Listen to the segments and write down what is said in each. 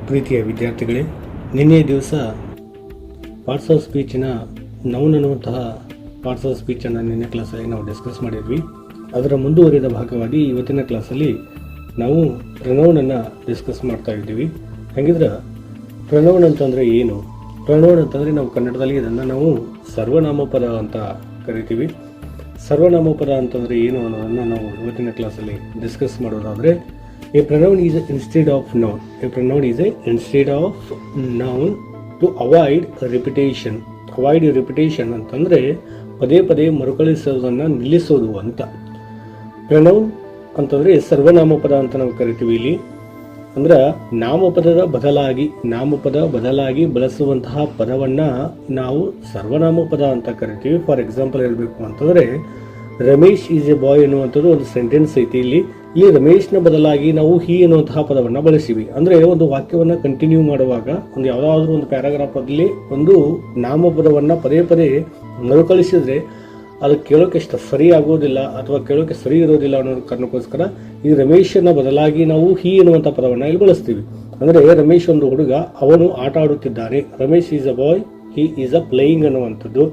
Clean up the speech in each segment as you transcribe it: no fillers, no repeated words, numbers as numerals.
ಪ್ರೀತಿಯ ವಿದ್ಯಾರ್ಥಿಗಳೇ, ನಿನ್ನೆಯ ದಿವಸ ಪಾರ್ಟ್ಸ್ ಆಫ್ ಸ್ಪೀಚಿನ ನೌನ್ ಅನ್ನುವಂತಹ ಪಾರ್ಟ್ಸ್ ಆಫ್ ಸ್ಪೀಚನ್ನು ನಿನ್ನೆ ಕ್ಲಾಸಲ್ಲಿ ನಾವು ಡಿಸ್ಕಸ್ ಮಾಡಿದ್ವಿ. ಅದರ ಮುಂದುವರಿದ ಭಾಗವಾಗಿ ಇವತ್ತಿನ ಕ್ಲಾಸಲ್ಲಿ ನಾವು ಪ್ರನೌನನ್ನು ಡಿಸ್ಕಸ್ ಮಾಡ್ತಾ ಇದ್ದೀವಿ. ಹಾಗಿದ್ರೆ ಪ್ರನೌನ್ ಅಂತಂದರೆ ಏನು? ಪ್ರನೌನ್ ಅಂತಂದರೆ ನಾವು ಕನ್ನಡದಲ್ಲಿ ಇದನ್ನು ನಾವು ಸರ್ವನಾಮಪದ ಅಂತ ಕರಿತೀವಿ. ಸರ್ವನಾಮಪದ ಅಂತಂದರೆ ಏನು ಅನ್ನೋದನ್ನು ನಾವು ಇವತ್ತಿನ ಕ್ಲಾಸಲ್ಲಿ ಡಿಸ್ಕಸ್ ಮಾಡೋದಾದರೆ, a pronoun is instead of noun. A pronoun is instead of noun to avoid repetition. Avoid repetition ಅಂತಂದರೆ ಪದೇ ಪದೇ ಮರುಕಳಿಸೋದನ್ನು ನಿಲ್ಲಿಸೋದು ಅಂತ. ಪ್ರನೌನ್ ಅಂತಂದರೆ ಸರ್ವನಾಮಪದ ಅಂತ ನಾವು ಕರಿತೀವಿ. ಇಲ್ಲಿ ಅಂದ್ರೆ ನಾಮಪದ ಬದಲಾಗಿ ಬಳಸುವಂತಹ ಪದವನ್ನು ನಾವು ಸರ್ವನಾಮಪದ ಅಂತ ಕರಿತೀವಿ. ಫಾರ್ ಎಕ್ಸಾಂಪಲ್ ಹೇಳಬೇಕು ಅಂತಂದರೆ, ರಮೇಶ್ ಈಸ್ ಎ ಬಾಯ್ ಎನ್ನುವಂಥದ್ದು ಒಂದು ಸೆಂಟೆನ್ಸ್ ಐತಿ. ಇಲ್ಲಿ ರಮೇಶ್ನ ಬದಲಾಗಿ ನಾವು ಹಿ ಎನ್ನುವಂತಹ ಪದವನ್ನು ಬಳಸಿವಿ. ಅಂದರೆ ಒಂದು ವಾಕ್ಯವನ್ನು ಕಂಟಿನ್ಯೂ ಮಾಡುವಾಗ ಒಂದು ಯಾವುದಾದ್ರೂ ಒಂದು ಪ್ಯಾರಾಗ್ರಾಫ್ ಅಲ್ಲಿ ಒಂದು ನಾಮಪದವನ್ನು ಪದೇ ಪದೇ ಮರುಕಳಿಸಿದ್ರೆ ಅದು ಕೇಳೋಕೆ ಸರಿ ಆಗೋದಿಲ್ಲ ಅಥವಾ ಕೇಳೋಕೆ ಸರಿ ಇರೋದಿಲ್ಲ ಅನ್ನೋ ಕಾರಣಕ್ಕೋಸ್ಕರ ಈ ರಮೇಶನ ಬದಲಾಗಿ ನಾವು ಹಿ ಎನ್ನುವಂಥ ಪದವನ್ನು ಇಲ್ಲಿ ಬಳಸ್ತೀವಿ. ಅಂದರೆ ರಮೇಶ್ ಒಂದು ಹುಡುಗ, ಅವನು ಆಟ ಆಡುತ್ತಿದ್ದಾನೆ. Ramesh is a boy, he is a playing ಅನ್ನುವಂಥದ್ದು.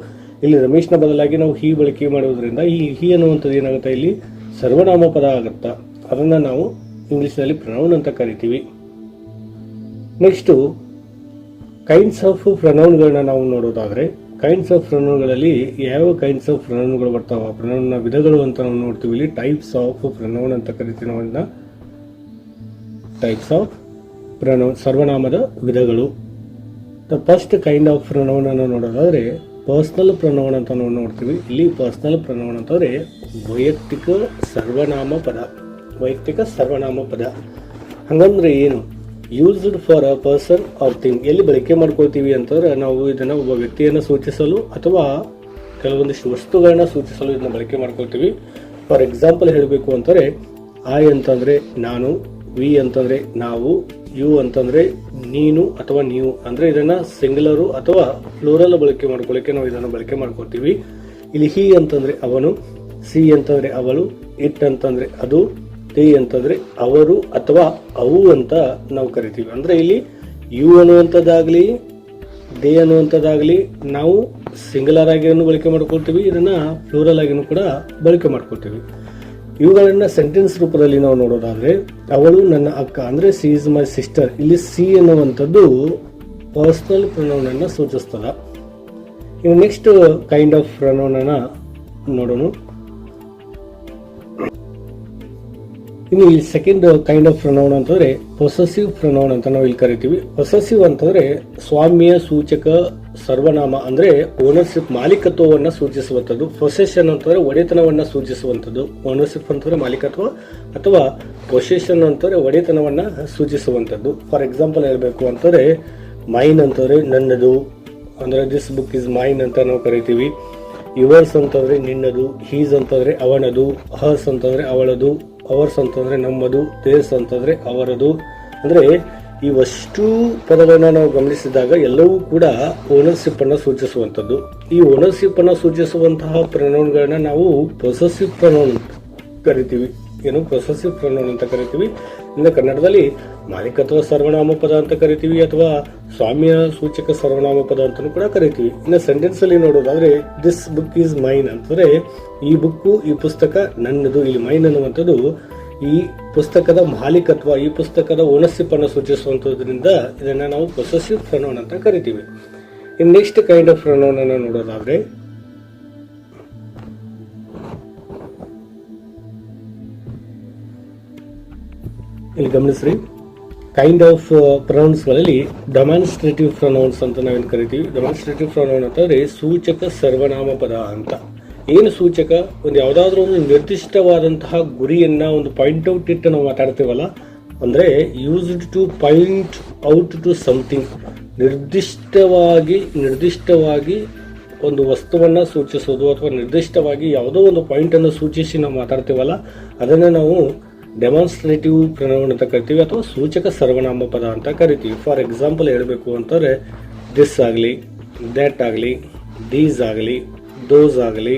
ಇಲ್ಲಿ ರಮೇಶ್ನ ಬದಲಾಗಿ ನಾವು ಹಿ ಬಳಕೆ ಮಾಡುವುದರಿಂದ ಈ ಹಿ ಅನ್ನುವಂಥದ್ದು ಏನಾಗುತ್ತೆ, ಇಲ್ಲಿ ಸರ್ವನಾಮ ಪದ ಆಗುತ್ತಾ. ಅದನ್ನು ನಾವು ಇಂಗ್ಲಿಷ್ನಲ್ಲಿ ಪ್ರನೌನ್ ಅಂತ ಕರಿತೀವಿ. ನೆಕ್ಸ್ಟು ಕೈಂಡ್ಸ್ ಆಫ್ ಪ್ರನೌನ್ಗಳನ್ನ ನಾವು ನೋಡೋದಾದರೆ, ಕೈಂಡ್ಸ್ ಆಫ್ ಪ್ರನೌನ್ಗಳಲ್ಲಿ ಯಾವ ಕೈಂಡ್ಸ್ ಆಫ್ ಪ್ರನೌನ್ಗಳು ಬರ್ತಾವ, ಪ್ರನೌನ್ನ ವಿಧಗಳು ಅಂತ ನಾವು ನೋಡ್ತೀವಿ. ಇಲ್ಲಿ ಟೈಪ್ಸ್ ಆಫ್ ಪ್ರನೌನ್ ಅಂತ ಕರಿತೀವಿ ನಾವು. ಟೈಪ್ಸ್ ಆಫ್ ಪ್ರನೌನ್, ಸರ್ವನಾಮದ ವಿಧಗಳು. The first kind of pronoun ಅನ್ನು ನೋಡೋದಾದರೆ ಪರ್ಸನಲ್ ಪ್ರನೌನ್ ಅಂತ ನಾವು ನೋಡ್ತೀವಿ. ಇಲ್ಲಿ ಪರ್ಸನಲ್ ಪ್ರನೌನ್ ಅಂತಂದರೆ ವೈಯಕ್ತಿಕ ಸರ್ವನಾಮ ಪದ. ಹಂಗಂದ್ರೆ ಏನು? Used for a person or thing. ಎಲ್ಲಿ ಬಳಕೆ ಮಾಡ್ಕೊಳ್ತೀವಿ ಅಂತಂದ್ರೆ ನಾವು ಇದನ್ನು ಒಬ್ಬ ವ್ಯಕ್ತಿಯನ್ನು ಸೂಚಿಸಲು ಅಥವಾ ಕೆಲವೊಂದಿಷ್ಟು ವಸ್ತುಗಳನ್ನ ಸೂಚಿಸಲು ಇದನ್ನ ಬಳಕೆ ಮಾಡ್ಕೊಳ್ತೀವಿ. ಫಾರ್ ಎಕ್ಸಾಂಪಲ್ ಹೇಳಬೇಕು ಅಂತಂದರೆ, ಐ ಅಂತಂದರೆ ನಾನು, ವಿ ಅಂತಂದರೆ ನಾವು, ಯು ಅಂತಂದರೆ ನೀನು ಅಥವಾ ನೀವು. ಅಂದರೆ ಇದನ್ನು ಸಿಂಗುಲರು ಅಥವಾ ಪ್ಲೂರಲ್ ಬಳಕೆ ಮಾಡ್ಕೊಳ್ಳಿಕ್ಕೆ ನಾವು ಇದನ್ನು ಬಳಕೆ ಮಾಡ್ಕೊಳ್ತೀವಿ. ಇಲ್ಲಿ ಹಿ ಅಂತಂದರೆ ಅವನು, ಸಿ ಅಂತಂದರೆ ಅವಳು, ಇಟ್ ಅಂತಂದರೆ ಅದು, ದೇ ಅಂತಂದರೆ ಅವರು ಅಥವಾ ಅವು ಅಂತ ನಾವು ಕರಿತೀವಿ. ಅಂದರೆ ಇಲ್ಲಿ ಯು ಅನ್ನುವಂಥದ್ದಾಗಲಿ ದೇ ಅನ್ನುವಂಥದ್ದಾಗಲಿ ನಾವು ಸಿಂಗುಲರ್ ಆಗಿನೂ ಬಳಕೆ ಮಾಡ್ಕೊಳ್ತೀವಿ, ಇದನ್ನು ಪ್ಲೂರಲ್ ಆಗಿನೂ ಕೂಡ ಬಳಕೆ ಮಾಡ್ಕೊಳ್ತೀವಿ. ಇವುಗಳನ್ನ ಸೆಂಟೆನ್ಸ್ ರೂಪದಲ್ಲಿ ನಾವು ನೋಡೋದಾದ್ರೆ, ಅವಳು ನನ್ನ ಅಕ್ಕ ಅಂದ್ರೆ ಸಿ ಇಸ್ ಮೈ ಸಿಸ್ಟರ್. ಇಲ್ಲಿ ಸಿ ಅನ್ನುವಂಥದ್ದು ಪರ್ಸನಲ್ ಪ್ರನೌನ್ ಅನ್ನ ಸೂಚಿಸ್ತದ. ಇನ್ನು ನೆಕ್ಸ್ಟ್ ಕೈಂಡ್ ಆಫ್ ಪ್ರನೌನ್ ಅನ್ನ ನೋಡೋಣ. ಇನ್ನು ಈ ಸೆಕೆಂಡ್ ಕೈಂಡ್ ಆಫ್ ಪ್ರನೌನ್ ಅಂತಂದ್ರೆ ಪೊಸೆಸಿವ್ ಪ್ರನೌನ್ ಅಂತ ನಾವು ಇಲ್ಲಿ ಕರಿತೀವಿ. ಪೊಸೆಸಿವ್ ಅಂತಂದ್ರೆ ಸ್ವಾಮ್ಯ ಸೂಚಕ ಸರ್ವನಾಮ, ಅಂದ್ರೆ ಓನರ್ಶಿಪ್, ಮಾಲೀಕತ್ವವನ್ನು ಸೂಚಿಸುವಂಥದ್ದು. ಪೊಸೆಷನ್ ಅಂತಂದ್ರೆ ಒಡೆತನವನ್ನ ಸೂಚಿಸುವಂಥದ್ದು. ಓನರ್ಶಿಪ್ ಅಂತಂದ್ರೆ ಮಾಲೀಕತ್ವ ಅಥವಾ ಪೊಸೆಷನ್ ಅಂತಂದ್ರೆ ಒಡೆತನವನ್ನ ಸೂಚಿಸುವಂಥದ್ದು. ಫಾರ್ ಎಕ್ಸಾಂಪಲ್ ಹೇಳಬೇಕು ಅಂತಂದ್ರೆ, ಮೈನ್ ಅಂತಂದ್ರೆ ನನ್ನದು, ಅಂದ್ರೆ ದಿಸ್ ಬುಕ್ ಇಸ್ ಮೈನ್ ಅಂತ ನಾವು ಕರಿತೀವಿ. ಯುವರ್ಸ್ ಅಂತಂದ್ರೆ ನಿನ್ನದು, ಹೀಸ್ ಅಂತಂದ್ರೆ ಅವನದು, ಹರ್ಸ್ ಅಂತಂದ್ರೆ ಅವಳದು, ಅವರ್ಸ್ ಅಂತಂದ್ರೆ ನಮ್ಮದು, ದೇರ್ಸ್ ಅಂತಂದ್ರೆ ಅವರದು. ಅಂದ್ರೆ ಇವಷ್ಟು ಪದಗಳನ್ನ ನಾವು ಗಮನಿಸಿದಾಗ ಎಲ್ಲವೂ ಕೂಡ ಓನರ್ಶಿಪ್ ಅನ್ನ ಸೂಚಿಸುವಂಥದ್ದು. ಈ ಓನರ್ಶಿಪ್ ಅನ್ನ ಸೂಚಿಸುವಂತಹ ಪ್ರನೌನ್ಗಳನ್ನ ನಾವು ಪೊಸೆಸಿವ್ ಪ್ರನೌನ್ ಕರಿತೀವಿ. ಏನು ಪೊಸೆಸಿವ್ ಪ್ರನೌನ್ ಅಂತ ಕರಿತೀವಿ. ಇನ್ನು ಕನ್ನಡದಲ್ಲಿ ಮಾಲೀಕತ್ವ ಸರ್ವನಾಮ ಪದ ಅಂತ ಕರಿತೀವಿ ಅಥವಾ ಸ್ವಾಮ್ಯ ಸೂಚಕ ಸರ್ವನಾಮ ಪದ ಅಂತಲೂ ಕೂಡ ಕರಿತೀವಿ. ಇನ್ನು ಸೆಂಟೆನ್ಸ್ ಅಲ್ಲಿ ನೋಡೋದಾದ್ರೆ, ದಿಸ್ ಬುಕ್ ಈಸ್ ಮೈನ್ ಅಂತಂದ್ರೆ ಈ ಬುಕ್ಕು, ಈ ಪುಸ್ತಕ ನನ್ನದು. ಇಲ್ಲಿ ಮೈನ್ ಅನ್ನುವಂಥದ್ದು ಈ ಪುಸ್ತಕದ ಮಾಲೀಕತ್ವ, ಈ ಪುಸ್ತಕದ ಓನರ್ಶಿಪ್ ಅನ್ನು ಸೂಚಿಸುವಂತದ್ರಿಂದ ಇದನ್ನ ನಾವು ಪೊಸೆಸಿವ್ ಪ್ರನೌನ್ ಅಂತ ಕರಿತೀವಿ. ಇನ್ನು ನೆಕ್ಸ್ಟ್ ಕೈಂಡ್ ಆಫ್ ಪ್ರನೌನ್ ಅನ್ನು ನೋಡೋದಾದ್ರೆ, ಇಲ್ಲಿ ಗಮನಿಸ್ರಿ, ಕೈಂಡ್ ಆಫ್ ಪ್ರನೌನ್ಸ್ ಗಳಲ್ಲಿ ಡೆಮಾನ್ಸ್ಟ್ರೇಟಿವ್ ಪ್ರನೌನ್ಸ್ ಅಂತ ನಾವೇನು ಕರಿತೀವಿ. ಡೆಮಾನ್ಸ್ಟ್ರೇಟಿವ್ ಪ್ರನೌನ್ ಅಂತಂದ್ರೆ ಸೂಚಕ ಸರ್ವನಾಮ ಪದ ಅಂತ. ಏನು ಸೂಚಕ? ಒಂದು ಯಾವುದಾದ್ರೂ ಒಂದು ನಿರ್ದಿಷ್ಟವಾದಂತಹ ಗುರಿಯನ್ನ, ಒಂದು ಪಾಯಿಂಟ್ ಔಟ್ ಇಟ್ಟು ನಾವು ಮಾತಾಡ್ತೀವಲ್ಲ, ಅಂದ್ರೆ used to point out to something. ನಿರ್ದಿಷ್ಟವಾಗಿ ಒಂದು ವಸ್ತುವನ್ನ ಸೂಚಿಸೋದು ಅಥವಾ ನಿರ್ದಿಷ್ಟವಾಗಿ ಯಾವುದೋ ಒಂದು ಪಾಯಿಂಟ್ ಅನ್ನು ಸೂಚಿಸಿ ನಾವು ಮಾತಾಡ್ತೀವಲ್ಲ, ಅದನ್ನ ನಾವು ಡೆಮಾನ್ಸ್ಟ್ರೇಟಿವ್ ಪ್ರನೌನ್ ಅಂತ ಕರಿತೀವಿ ಅಥವಾ ಸೂಚಕ ಸರ್ವನಾಮ ಪದ ಅಂತ ಕರಿತೀವಿ. ಫಾರ್ ಎಕ್ಸಾಂಪಲ್ ಹೇಳಬೇಕು ಅಂತಂದ್ರೆ, ದಿಸ್ ಆಗಲಿ, ದ್ಯಾಟ್ ಆಗಲಿ, ದೀಸ್ ಆಗಲಿ, ದೋಸ್ ಆಗಲಿ.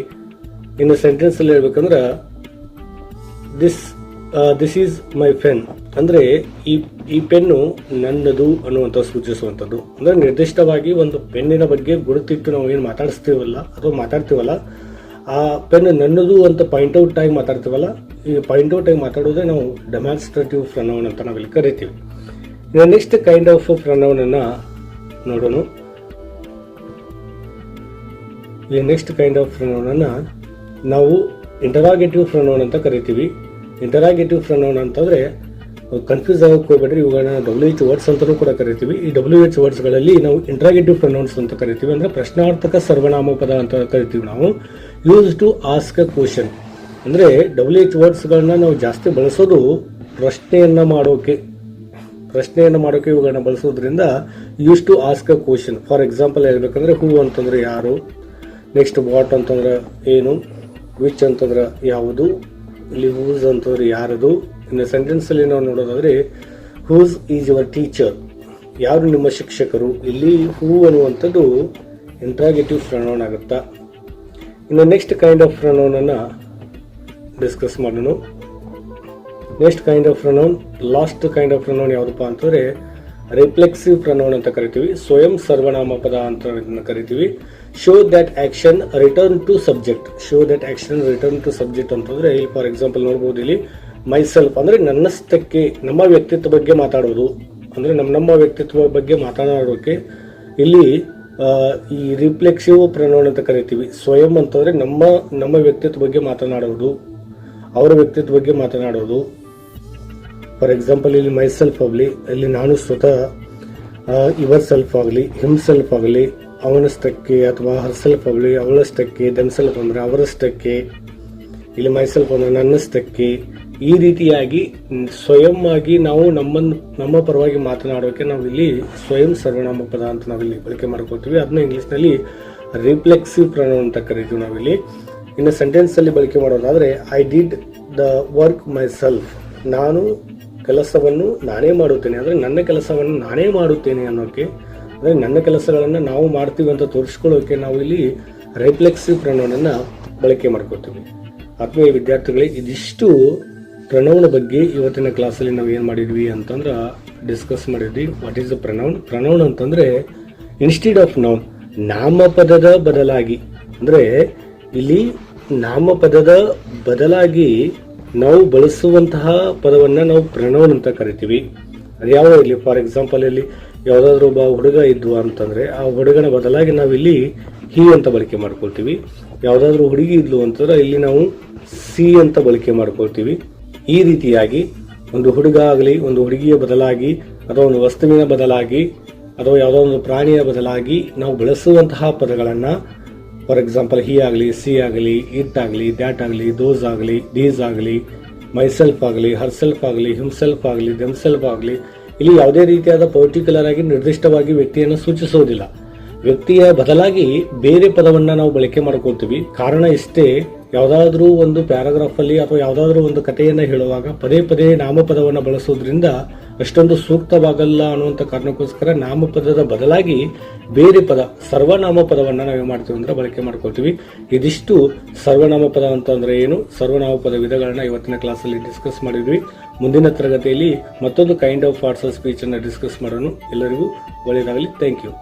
ಇನ್ನು ಸೆಂಟೆನ್ಸ್ ಅಲ್ಲಿ ಹೇಳ್ಬೇಕಂದ್ರೆ, ದಿಸ್ ಈಸ್ ಮೈ ಪೆನ್. ಅಂದರೆ ಈ ಪೆನ್ನು ನನ್ನದು ಅನ್ನುವಂಥ ಸೂಚಿಸುವಂಥದ್ದು. ಅಂದರೆ ನಿರ್ದಿಷ್ಟವಾಗಿ ಒಂದು ಪೆನ್ನಿನ ಬಗ್ಗೆ ಗುರುತಿಟ್ಟು ನಾವು ಏನು ಮಾತಾಡಿಸ್ತೀವಲ್ಲ ಅಥವಾ ಮಾತಾಡ್ತೀವಲ್ಲ, ಆ ಪೆನ್ ನನ್ನದು ಅಂತ ಪಾಯಿಂಟ್ಔಟ್ ಆಗಿ ಮಾತಾಡ್ತೀವಲ್ಲ, ಈ ಪಾಯಿಂಟ್ಔಟ್ ಆಗಿ ಮಾತಾಡೋದೇ ನಾವು ಡೆಮಾನ್ಸ್ಟ್ರೇಟಿವ್ ಪ್ರನೌನ್ ಅಂತ ನಾವಿಲ್ಲಿ ಕರಿತೀವಿ. ನೆಕ್ಸ್ಟ್ ಕೈಂಡ್ ಆಫ್ ಪ್ರನೌನನ್ನು ನೋಡೋಣ. ಈ ನೆಕ್ಸ್ಟ್ ಕೈಂಡ್ ಆಫ್ ಪ್ರನೌನನ್ನು ನಾವು ಇಂಟರಾಗೇಟಿವ್ ಪ್ರನೌನ್ ಅಂತ ಕರಿತೀವಿ. ಇಂಟರಾಗೇಟಿವ್ ಪ್ರನೌನ್ ಅಂತಂದರೆ ಕನ್ಫ್ಯೂಸ್ ಆಗೋಕೆ ಹೋಗ್ಬೇಡ್ರಿ, ಇವುಗಳನ್ನ WH ವರ್ಡ್ಸ್ ಅಂತಲೂ ಕೂಡ ಕರಿತೀವಿ. ಈ WH ವರ್ಡ್ಸ್ಗಳಲ್ಲಿ ನಾವು ಇಂಟರಾಗೇಟಿವ್ ಪ್ರನೌನ್ಸ್ ಅಂತ ಕರಿತೀವಿ. ಅಂದರೆ ಪ್ರಶ್ನಾರ್ಥಕ ಸರ್ವನಾಮ ಪದ ಅಂತ ಕರಿತೀವಿ ನಾವು. Use to ask a question, ಅಂದರೆ WH ವರ್ಡ್ಸ್ಗಳನ್ನ ನಾವು ಜಾಸ್ತಿ ಬಳಸೋದು ಪ್ರಶ್ನೆಯನ್ನು ಮಾಡೋಕೆ ಇವುಗಳನ್ನ ಬಳಸೋದ್ರಿಂದ use to ask a question. For example ಹೇಳ್ಬೇಕಂದ್ರೆ ಹೂ ಅಂತಂದ್ರೆ ಯಾರು, ನೆಕ್ಸ್ಟ್ ವಾಟ್ ಅಂತಂದ್ರೆ ಏನು, ವಿಚ್ ಅಂತಂದ್ರೆ ಯಾವುದು, ಇಲ್ಲಿ ಹೂಸ್ ಅಂತಂದ್ರೆ ಯಾರದು. ಇನ್ನು ಸೆಂಟೆನ್ಸಲ್ಲಿ ನಾವು ನೋಡೋದಾದ್ರೆ ಹೂಸ್ ಈಸ್ ಯುವರ್ ಟೀಚರ್, ಯಾರು ನಿಮ್ಮ ಶಿಕ್ಷಕರು. ಇಲ್ಲಿ ಹೂ ಅನ್ನುವಂಥದ್ದು ಇಂಟ್ರಾಗೇಟಿವ್ ಪ್ರನೌನ್ ಆಗುತ್ತಾ. ಇನ್ನು ನೆಕ್ಸ್ಟ್ ಕೈಂಡ್ ಆಫ್ ಪ್ರನೌನನ್ನು ಡಿಸ್ಕಸ್ ಮಾಡೋಣ. Next kind of pronoun, last kind of pronoun ಯಾವುದಪ್ಪ ಅಂತಂದರೆ ರಿಫ್ಲೆಕ್ಸಿವ್ ಪ್ರನೌನ್ ಅಂತ ಕರಿತೀವಿ. ಸ್ವಯಂ ಸರ್ವನಾಮ ಪದ ಅಂತ ಕರಿತೀವಿ. Show that action return to subject. ಅಂತಂದ್ರೆ ಇಲ್ಲಿ ಫಾರ್ ಎಕ್ಸಾಂಪಲ್ ನೋಡ್ಬೋದು, ಇಲ್ಲಿ ಮೈಸೆಲ್ಫ್ ಅಂದ್ರೆ ನನ್ನಷ್ಟಕ್ಕೆ, ನಮ್ಮ ವ್ಯಕ್ತಿತ್ವ ಬಗ್ಗೆ ಮಾತಾಡೋದು, ಅಂದ್ರೆ ನಮ್ಮ ವ್ಯಕ್ತಿತ್ವ ಬಗ್ಗೆ ಮಾತನಾಡೋಕೆ ಇಲ್ಲಿ ಈ ರಿಫ್ಲೆಕ್ಸಿವ್ ಪ್ರನೌನ್ ಅಂತ ಕರಿತೀವಿ. ಸ್ವಯಂ ಅಂತಂದ್ರೆ ನಮ್ಮ ವ್ಯಕ್ತಿತ್ವ ಬಗ್ಗೆ ಮಾತನಾಡೋದು, ಅವರ ವ್ಯಕ್ತಿತ್ವ ಬಗ್ಗೆ ಮಾತನಾಡೋದು. ಫಾರ್ ಎಕ್ಸಾಂಪಲ್ ಇಲ್ಲಿ ಮೈಸೆಲ್ಫ್ ಆಗಲಿ, ಇಲ್ಲಿ ನಾನು ಸ್ವತಃ, ಇವರ್ ಸೆಲ್ಫ್ ಆಗಲಿ, ಹಿಮ್ಸೆಲ್ಫ್ ಆಗಲಿ, ಅವನಷ್ಟಕ್ಕೆ, ಅಥವಾ ಹರ್ಸೆಲ್ಫ್ ಆಗಲಿ ಅವಳಷ್ಟಕ್ಕೆ, ದೆಮ್ಸೆಲ್ಫ್ ಅಂದ್ರೆ ಅವರಷ್ಟಕ್ಕೆ, ಇಲ್ಲಿ ಮೈಸೆಲ್ಫ್ ಅಂದ್ರೆ ನನ್ನಷ್ಟಕ್ಕೆ. ಈ ರೀತಿಯಾಗಿ ಸ್ವಯಂ ಆಗಿ ನಾವು ನಮ್ಮ ಪರವಾಗಿ ಮಾತನಾಡೋಕೆ ನಾವು ಇಲ್ಲಿ ಸ್ವಯಂ ಸರ್ವನಾಮ ಪದ ಅಂತ ನಾವಿಲ್ಲಿ ಬಳಕೆ ಮಾಡ್ಕೊಳ್ತೀವಿ. ಅದನ್ನ ಇಂಗ್ಲಿಷ್ನಲ್ಲಿ ರಿಫ್ಲೆಕ್ಸಿವ್ ಪ್ರನೌನ್ ಅಂತ ಕರಿತೀವಿ ನಾವಿಲ್ಲಿ. ಇನ್ನು ಸೆಂಟೆನ್ಸ್ ಅಲ್ಲಿ ಬಳಕೆ ಮಾಡೋದಾದ್ರೆ I did the work my self, ನಾನು ಕೆಲಸವನ್ನು ನಾನೇ ಮಾಡುತ್ತೇನೆ, ಅಂದರೆ ನನ್ನ ಕೆಲಸವನ್ನು ನಾನೇ ಮಾಡುತ್ತೇನೆ ಅನ್ನೋಕೆ, ಅಂದರೆ ನನ್ನ ಕೆಲಸಗಳನ್ನು ನಾವು ಮಾಡ್ತೀವಿ ಅಂತ ತೋರಿಸ್ಕೊಳ್ಳೋಕೆ ನಾವು ಇಲ್ಲಿ ರಿಫ್ಲೆಕ್ಸಿವ್ ಪ್ರನೌನನ್ನು ಬಳಕೆ ಮಾಡ್ಕೊತೀವಿ. ಆತ್ಮೀಯ ವಿದ್ಯಾರ್ಥಿಗಳೇ, ಇದಿಷ್ಟು ಪ್ರನೌನ್ ಬಗ್ಗೆ ಇವತ್ತಿನ ಕ್ಲಾಸಲ್ಲಿ ನಾವು ಏನು ಮಾಡಿದ್ವಿ ಅಂತಂದ್ರೆ ಡಿಸ್ಕಸ್ ಮಾಡಿದ್ವಿ. ವಾಟ್ ಈಸ್ ದ ಪ್ರನೌನ್ ಅಂತಂದರೆ ಇನ್ಸ್ಟೀಡ್ ಆಫ್ ನೌನ್, ನಾಮಪದದ ಬದಲಾಗಿ, ಅಂದರೆ ಇಲ್ಲಿ ನಾಮಪದದ ಬದಲಾಗಿ ನಾವು ಬಳಸುವಂತಹ ಪದವನ್ನು ನಾವು ಪ್ರನೌನ್ ಅಂತ ಕರಿತೀವಿ. ಅದು ಯಾವ ಇರಲಿ, ಫಾರ್ ಎಕ್ಸಾಂಪಲ್ ಇಲ್ಲಿ ಯಾವುದಾದ್ರೂ ಒಬ್ಬ ಹುಡುಗ ಇದ್ವು ಅಂತಂದರೆ ಆ ಹುಡುಗನ ಬದಲಾಗಿ ನಾವು ಇಲ್ಲಿ ಹಿ ಅಂತ ಬಳಕೆ ಮಾಡ್ಕೊಳ್ತೀವಿ. ಯಾವುದಾದ್ರೂ ಹುಡುಗಿ ಇದ್ಲು ಅಂತಂದ್ರೆ ಇಲ್ಲಿ ನಾವು ಸಿ ಅಂತ ಬಳಕೆ ಮಾಡ್ಕೊಳ್ತೀವಿ. ಈ ರೀತಿಯಾಗಿ ಒಂದು ಹುಡುಗ ಆಗಲಿ, ಒಂದು ಹುಡುಗಿಯ ಬದಲಾಗಿ, ಅಥವಾ ಒಂದು ವಸ್ತುವಿನ ಬದಲಾಗಿ, ಅಥವಾ ಯಾವುದೋ ಒಂದು ಪ್ರಾಣಿಯ ಬದಲಾಗಿ ನಾವು ಬಳಸುವಂತಹ ಪದಗಳನ್ನು, ಫಾರ್ ಎಕ್ಸಾಂಪಲ್ ಹಿ ಆಗಲಿ, ಸಿ ಆಗಲಿ, ಇಟ್ ಆಗಲಿ, ದ್ಯಾಟ್ ಆಗಲಿ, ದೋಸ್ ಆಗಲಿ, ದೀಸ್ ಆಗಲಿ, ಮೈಸೆಲ್ಫ್ ಆಗಲಿ, ಹರ್ಸೆಲ್ಫ್ ಆಗಲಿ, ಹಿಮ್ಸೆಲ್ಫ್ ಆಗಲಿ, ದೆಮ್ಸೆಲ್ಫ್ ಆಗಲಿ, ಇಲ್ಲಿ ಯಾವುದೇ ರೀತಿಯಾದ ಪರ್ಟಿಕ್ಯುಲರ್ ಆಗಿ ನಿರ್ದಿಷ್ಟವಾಗಿ ವ್ಯಕ್ತಿಯನ್ನು ಸೂಚಿಸುವುದಿಲ್ಲ. ವ್ಯಕ್ತಿಯ ಬದಲಾಗಿ ಬೇರೆ ಪದವನ್ನು ನಾವು ಬಳಕೆ ಮಾಡ್ಕೊಳ್ತೀವಿ. ಕಾರಣ ಇಷ್ಟೇ, ಯಾವುದಾದ್ರೂ ಒಂದು ಪ್ಯಾರಾಗ್ರಾಫ್ ಅಲ್ಲಿ ಅಥವಾ ಯಾವುದಾದ್ರೂ ಒಂದು ಕಥೆಯನ್ನು ಹೇಳುವಾಗ ಪದೇ ಪದೇ ನಾಮಪದವನ್ನು ಬಳಸೋದ್ರಿಂದ ಅಷ್ಟೊಂದು ಸೂಕ್ತವಾಗಲ್ಲ ಅನ್ನುವಂಥ ಕಾರಣಕ್ಕೋಸ್ಕರ ನಾಮಪದದ ಬದಲಾಗಿ ಬೇರೆ ಪದ, ಸರ್ವನಾಮ ಪದವನ್ನು ನಾವು ಮಾಡ್ತೀವಿ ಅಂದ್ರೆ ಬಳಕೆ ಮಾಡ್ಕೊಳ್ತೀವಿ. ಇದಿಷ್ಟು ಸರ್ವನಾಮ ಪದ ಅಂತಂದ್ರೆ ಏನು, ಸರ್ವನಾಮ ಪದ ವಿಧಗಳನ್ನ ಇವತ್ತಿನ ಕ್ಲಾಸಲ್ಲಿ ಡಿಸ್ಕಸ್ ಮಾಡಿದ್ವಿ. ಮುಂದಿನ ತರಗತಿಯಲ್ಲಿ ಮತ್ತೊಂದು kind of parts of speech ಅನ್ನು ಡಿಸ್ಕಸ್ ಮಾಡೋಣ. ಎಲ್ಲರಿಗೂ ಒಳ್ಳೆಯದಾಗಲಿ. Thank you.